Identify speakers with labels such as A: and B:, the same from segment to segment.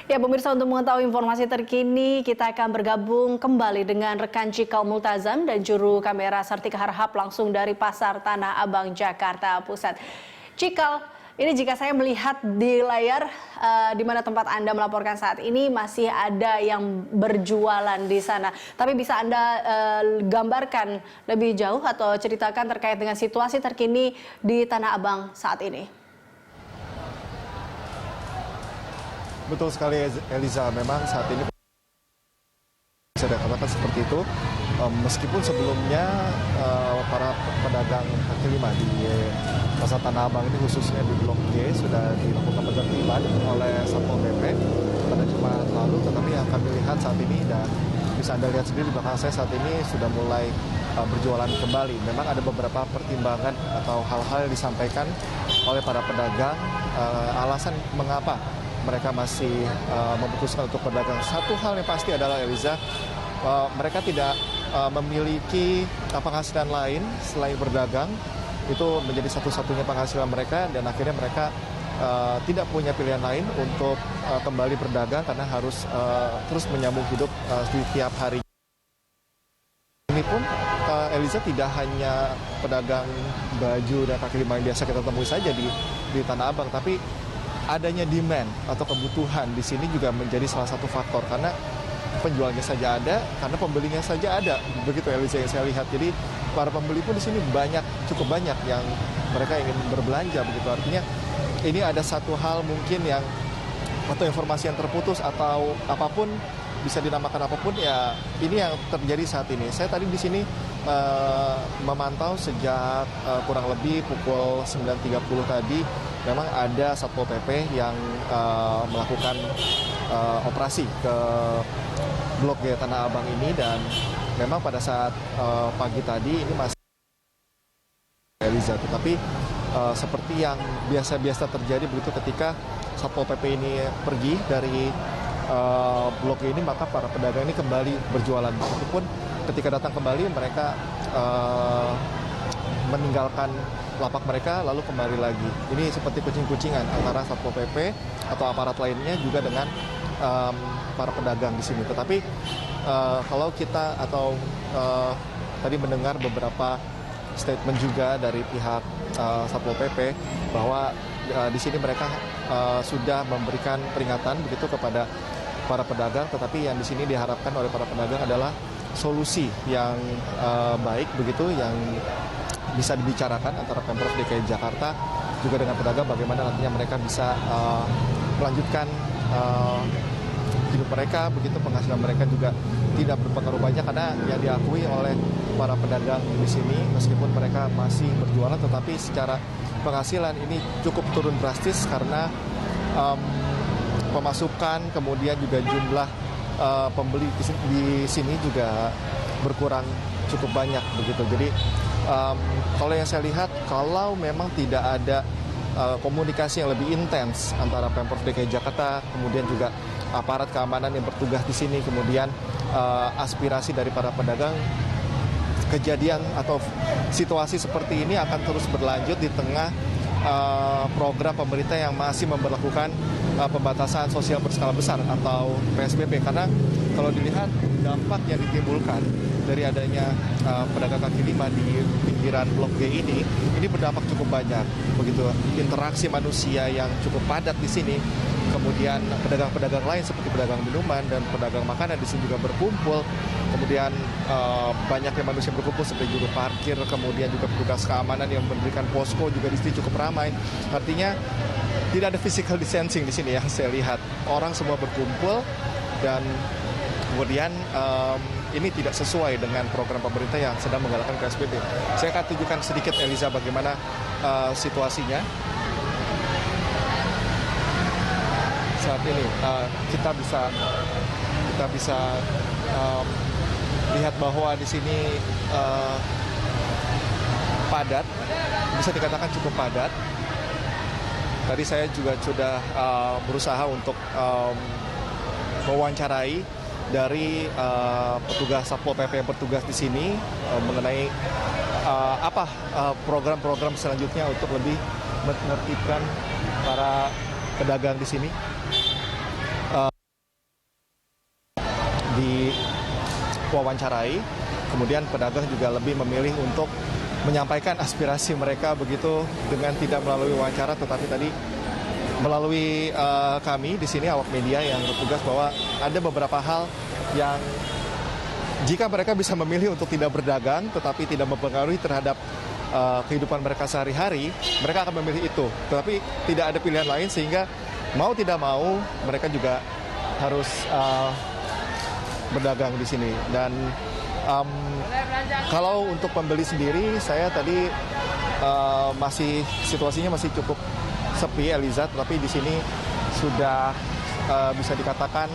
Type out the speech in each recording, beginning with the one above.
A: Ya, pemirsa, untuk mengetahui informasi terkini, kita akan bergabung kembali dengan rekan Cikal Multazam dan juru kamera Sartika Harhab langsung dari Pasar Tanah Abang, Jakarta Pusat. Cikal, ini jika saya melihat di layar di mana tempat Anda melaporkan saat ini masih ada yang berjualan di sana. Tapi bisa Anda gambarkan lebih jauh atau ceritakan terkait dengan situasi terkini di Tanah Abang saat ini?
B: Betul sekali, Eliza. Memang saat ini saya katakan seperti itu. Meskipun sebelumnya para pedagang kaki lima di Pasar Tanah Abang ini, khususnya di Blok G, sudah dilakukan penertiban oleh Satpol PP pada Jumat lalu, tetapi yang kami lihat saat ini dan bisa Anda lihat sendiri di belakang saya saat ini sudah mulai berjualan kembali. Memang ada beberapa pertimbangan atau hal-hal yang disampaikan oleh para pedagang, alasan mengapa mereka masih memutuskan untuk berdagang. Satu hal yang pasti adalah, Eliza, mereka tidak memiliki penghasilan lain selain berdagang. Itu menjadi satu-satunya penghasilan mereka, dan akhirnya mereka tidak punya pilihan lain untuk kembali berdagang karena harus terus menyambung hidup di tiap hari. Ini pun, Eliza, tidak hanya pedagang baju dan kaki lima yang biasa kita temui saja di Tanah Abang, tapi adanya demand atau kebutuhan di sini juga menjadi salah satu faktor, karena penjualnya saja ada, karena pembelinya saja ada. Begitu, Eliza, yang saya lihat. Jadi para pembeli pun di sini cukup banyak yang mereka ingin berbelanja. Begitu, artinya ini ada satu hal mungkin yang atau informasi yang terputus atau apapun, bisa dinamakan apapun, ya ini yang terjadi saat ini. Saya tadi di sini memantau sejak kurang lebih pukul 9.30 tadi. Memang ada Satpol PP yang melakukan operasi ke Blok G Tanah Abang ini, dan memang pada saat pagi tadi ini masih, Eliza, tetapi seperti yang biasa-biasa terjadi begitu, ketika Satpol PP ini pergi dari Blok G ini, maka para pedagang ini kembali berjualan. Meskipun ketika datang kembali mereka meninggalkan lapak mereka lalu kembali lagi. Ini seperti kucing-kucingan antara Satpol PP atau aparat lainnya juga dengan para pedagang di sini. Tetapi kalau kita atau tadi mendengar beberapa statement juga dari pihak Satpol PP bahwa di sini mereka sudah memberikan peringatan begitu kepada para pedagang, tetapi yang di sini diharapkan oleh para pedagang adalah solusi yang baik begitu, yang bisa dibicarakan antara Pemprov DKI Jakarta juga dengan pedagang, bagaimana nantinya mereka bisa melanjutkan hidup mereka begitu, penghasilan mereka juga tidak berpengaruh banyak, karena yang diakui oleh para pedagang di sini, meskipun mereka masih berjualan, tetapi secara penghasilan ini cukup turun drastis karena pemasukan, kemudian juga jumlah pembeli di sini juga berkurang cukup banyak begitu. Jadi kalau yang saya lihat, kalau memang tidak ada komunikasi yang lebih intens antara Pemprov DKI Jakarta, kemudian juga aparat keamanan yang bertugas di sini, kemudian aspirasi dari para pedagang, kejadian atau situasi seperti ini akan terus berlanjut di tengah program pemerintah yang masih memberlakukan pembatasan sosial berskala besar atau PSBB. Karena kalau dilihat dampak yang ditimbulkan dari adanya pedagang kaki lima di pinggiran Blok G ini berdampak cukup banyak. Begitu, interaksi manusia yang cukup padat di sini. Kemudian pedagang-pedagang lain seperti pedagang minuman dan pedagang makanan di sini juga berkumpul. Kemudian banyaknya manusia berkumpul seperti juru parkir, kemudian juga petugas keamanan yang memberikan posko juga di sini cukup ramai. Artinya tidak ada physical distancing di sini yang saya lihat. Orang semua berkumpul, dan kemudian ini tidak sesuai dengan program pemerintah yang sedang menggalakkan PSBB. Saya akan tunjukkan sedikit, Eliza, bagaimana situasinya saat ini. Kita bisa lihat bahwa di sini padat, bisa dikatakan cukup padat. Tadi saya juga sudah berusaha untuk mewawancarai dari petugas Satpol PP yang bertugas di sini mengenai apa program-program selanjutnya untuk lebih menertibkan para pedagang di sini. diwawancarai. Kemudian pedagang juga lebih memilih untuk menyampaikan aspirasi mereka begitu dengan tidak melalui wawancara, tetapi tadi melalui kami di sini awak media yang bertugas, bahwa ada beberapa hal yang jika mereka bisa memilih untuk tidak berdagang tetapi tidak mempengaruhi terhadap kehidupan mereka sehari-hari, mereka akan memilih itu. Tetapi tidak ada pilihan lain, sehingga mau tidak mau mereka juga harus berdagang di sini. Dan kalau untuk pembeli sendiri, saya tadi situasinya masih cukup sepi, Eliza, tapi di sini sudah bisa dikatakan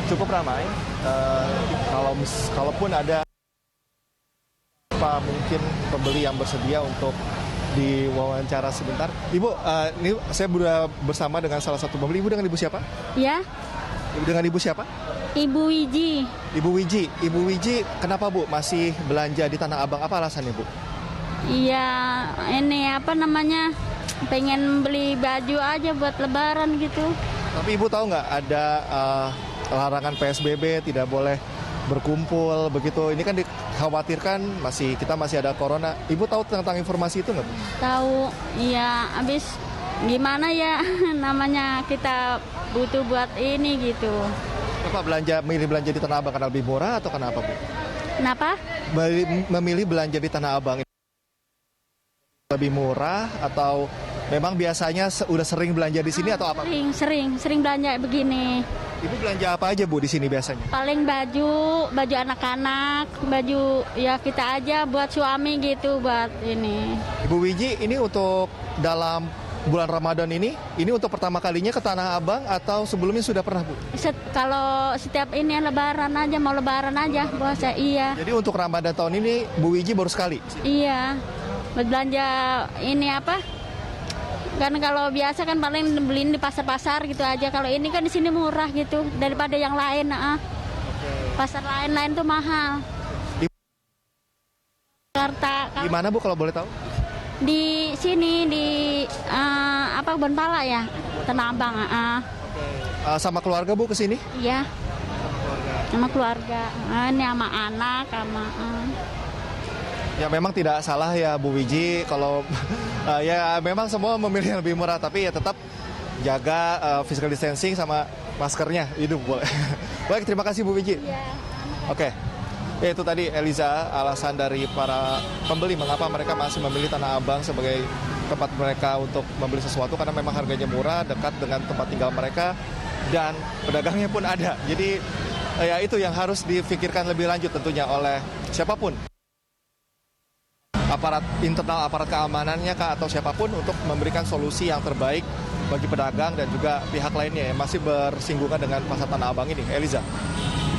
B: cukup ramai. Kalaupun ada mungkin pembeli yang bersedia untuk diwawancara sebentar. Ibu, ini saya sudah bersama dengan salah satu pembeli. Ibu dengan ibu siapa?
C: Ya,
B: Dengan ibu siapa?
C: Ibu Wiji.
B: Ibu Wiji. Ibu Wiji, kenapa Bu masih belanja di Tanah Abang? Apa alasannya Bu?
C: Iya, ini apa namanya? Pengen beli baju aja buat lebaran gitu.
B: Tapi Ibu tahu nggak ada larangan PSBB, tidak boleh berkumpul begitu. Ini kan dikhawatirkan kita masih ada corona. Ibu tahu tentang informasi itu nggak Bu?
C: Tahu, iya. Habis gimana ya namanya kita butuh buat ini gitu.
B: Bapak memilih belanja di Tanah Abang karena lebih murah atau kenapa Bu?
C: Kenapa?
B: Memilih belanja di Tanah Abang lebih murah, atau memang biasanya udah sering belanja di sini atau apa?
C: Sering belanja begini.
B: Ibu belanja apa aja Bu di sini biasanya?
C: Paling baju anak-anak, baju ya kita aja buat suami gitu, buat ini.
B: Ibu Wiji, ini untuk dalam bulan Ramadan ini untuk pertama kalinya ke Tanah Abang atau sebelumnya sudah pernah Bu?
C: Kalau setiap ini mau lebaran aja puasa, iya.
B: Jadi untuk Ramadan tahun ini Bu Wiji baru sekali?
C: Iya, buat belanja ini apa? Kan kalau biasa kan paling beliin di pasar-pasar gitu aja. Kalau ini kan di sini murah gitu daripada yang lain. Pasar lain-lain tuh mahal. Jakarta.
B: Gimana Bu kalau boleh tahu?
C: Di sini di Bonpala ya, Tanah Abang.
B: Sama keluarga Bu ke sini?
C: Iya. Sama keluarga. Ini sama anak, sama.
B: Ya memang tidak salah ya Bu Wiji kalau ya memang semua memilih yang lebih murah, tapi ya tetap jaga physical distancing sama maskernya, itu boleh. Baik, terima kasih Bu Wiji.
C: Iya.
B: Oke. Ya, itu tadi Eliza, alasan dari para pembeli mengapa mereka masih memilih Tanah Abang sebagai tempat mereka untuk membeli sesuatu, karena memang harganya murah, dekat dengan tempat tinggal mereka, dan pedagangnya pun ada. Jadi ya itu yang harus difikirkan lebih lanjut tentunya oleh siapapun, aparat internal, aparat keamanannya kah, atau siapapun, untuk memberikan solusi yang terbaik bagi pedagang dan juga pihak lainnya yang masih bersinggungan dengan pasar Tanah Abang ini. Eliza.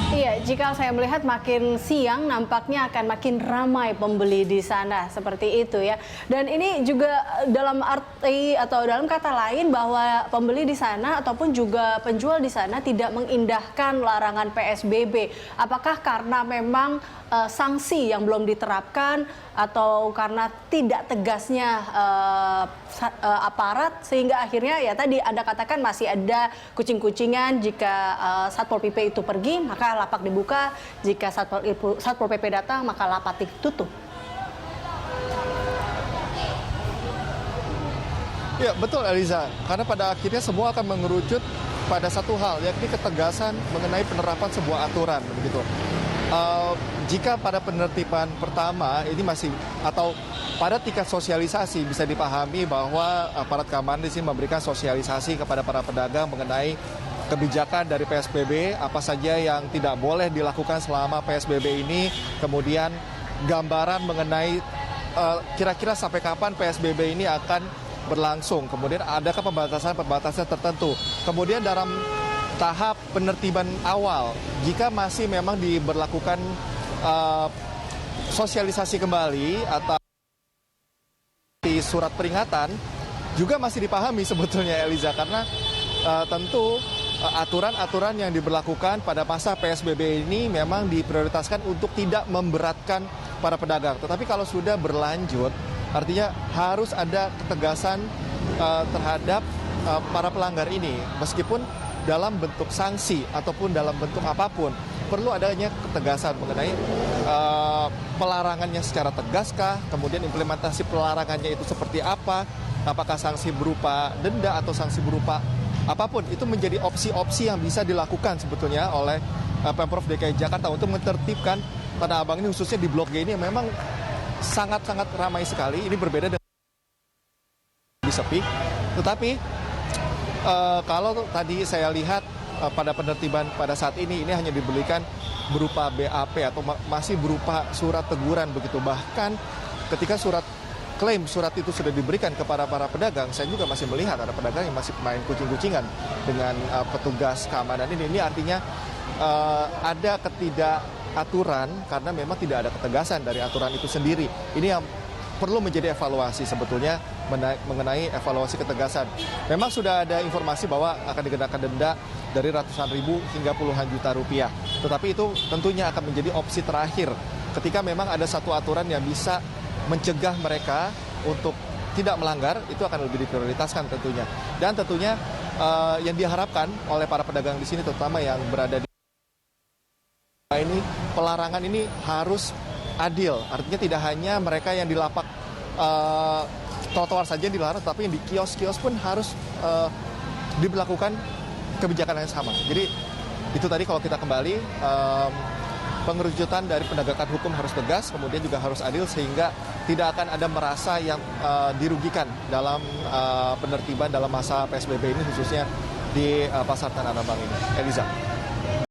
A: Iya, jika saya melihat makin siang nampaknya akan makin ramai pembeli di sana, seperti itu ya. Dan ini juga dalam arti atau dalam kata lain bahwa pembeli di sana ataupun juga penjual di sana tidak mengindahkan larangan PSBB. Apakah karena memang sanksi yang belum diterapkan atau karena tidak tegasnya aparat, sehingga akhirnya ya tadi Anda katakan masih ada kucing-kucingan. Jika Satpol PP itu pergi maka lapak dibuka, jika Satpol PP datang maka lapak ditutup.
B: Ya betul Eliza, karena pada akhirnya semua akan mengerucut pada satu hal, yakni ketegasan mengenai penerapan sebuah aturan, begitu. Jika pada penertiban pertama ini masih, atau pada tingkat sosialisasi, bisa dipahami bahwa aparat keamanan di sini memberikan sosialisasi kepada para pedagang mengenai kebijakan dari PSBB, apa saja yang tidak boleh dilakukan selama PSBB ini, kemudian gambaran mengenai kira-kira sampai kapan PSBB ini akan berlangsung, kemudian adakah pembatasan tertentu, kemudian dalam tahap penertiban awal, jika masih memang diberlakukan sosialisasi kembali atau di surat peringatan, juga masih dipahami sebetulnya Eliza, karena tentu aturan-aturan yang diberlakukan pada masa PSBB ini memang diprioritaskan untuk tidak memberatkan para pedagang. Tetapi kalau sudah berlanjut, artinya harus ada ketegasan terhadap para pelanggar ini, meskipun dalam bentuk sanksi ataupun dalam bentuk apapun. perlu adanya ketegasan mengenai pelarangannya secara tegaskah, kemudian implementasi pelarangannya itu seperti apa, apakah sanksi berupa denda atau sanksi berupa apapun, itu menjadi opsi-opsi yang bisa dilakukan sebetulnya oleh Pemprov DKI Jakarta untuk menertibkan Tanah Abang ini, khususnya di Blok G ini memang sangat-sangat ramai sekali. Ini berbeda dengan di sepi, tetapi kalau tadi saya lihat pada penertiban pada saat ini hanya diberikan berupa BAP atau masih berupa surat teguran begitu. Bahkan ketika surat itu sudah diberikan kepada para pedagang, saya juga masih melihat ada pedagang yang masih main kucing-kucingan dengan petugas keamanan ini. Ini artinya ada ketidakaturan karena memang tidak ada ketegasan dari aturan itu sendiri. Ini yang perlu menjadi evaluasi sebetulnya mengenai evaluasi ketegasan. Memang sudah ada informasi bahwa akan dikenakan denda dari ratusan ribu hingga puluhan juta rupiah. Tetapi itu tentunya akan menjadi opsi terakhir ketika memang ada satu aturan yang bisa mencegah mereka untuk tidak melanggar, itu akan lebih diprioritaskan tentunya. Dan tentunya yang diharapkan oleh para pedagang di sini, terutama yang berada di ini, pelarangan ini harus adil. Artinya tidak hanya mereka yang di lapak trotoar saja yang dilarang, tapi yang di kios-kios pun harus diberlakukan kebijakan yang sama. Jadi itu tadi kalau kita kembali, pengerucutan dari penegakan hukum harus tegas, kemudian juga harus adil sehingga tidak akan ada merasa yang dirugikan dalam penertiban dalam masa PSBB ini, khususnya di Pasar Tanah Abang ini. Eliza.